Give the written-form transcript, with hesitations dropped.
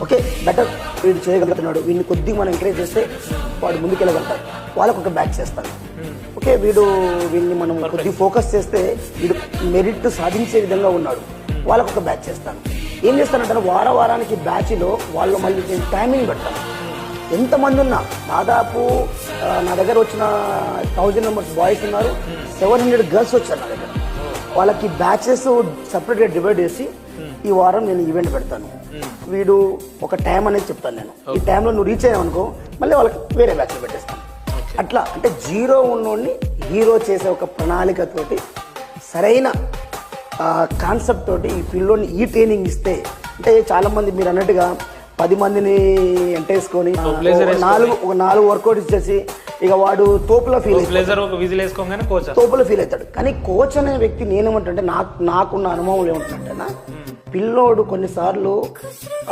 Okay better వీడు చేయగలుగుతున్నాడు, వీడిని కొద్దిగా మనం ఎంకరేజ్ చేస్తే వాడు ముందుకెళ్ళగలుగుతాడు, వాళ్ళకు ఒక బ్యాచ్ చేస్తాను. ఓకే వీడిని మనం కొద్దిగా ఫోకస్ చేస్తే వీడు మెరిట్ సాధించే విధంగా ఉన్నాడు, వాళ్ళకు ఒక బ్యాచ్ చేస్తాను. ఏం చేస్తానంటే వారానికి బ్యాచ్లో వాళ్ళు మళ్ళీ నేను టైమింగ్ పెడతాను. ఎంతమంది ఉన్నా దాదాపు నా దగ్గర వచ్చిన 1000 మెంబర్స్ బాయ్స్ ఉన్నారు, 700 గర్ల్స్ వచ్చారు నా దగ్గర. వాళ్ళకి బ్యాచెస్ సపరేట్గా డివైడ్ చేసి ఈ వారం నేను ఈవెంట్ పెడతాను. వీడు ఒక టైం అనేది చెప్తాను నేను, ఈ టైంలో నువ్వు రీచ్ అయ్యావు అనుకో మళ్ళీ వాళ్ళకి వేరే బ్యాచ్లు పెట్టేస్తాను. అట్లా అంటే జీరో ఉన్నోడిని హీరో చేసే ఒక ప్రణాళికతోటి సరైన కాన్సెప్ట్ తోటి ఈ పిల్లోని ఈ ట్రైనింగ్ ఇస్తే, అంటే చాలామంది మీరు అన్నట్టుగా 10 మందిని ఎంటేసుకొని 4 వర్కౌట్ ఇచ్చేసి ఇక వాడు తోపులో ఫీల్ అవుతాడు. కానీ కోచ్ అనే వ్యక్తి నేనేమంటే నాకున్న అనుభవం ఏమంటుందంటే పిల్లోడు కొన్నిసార్లు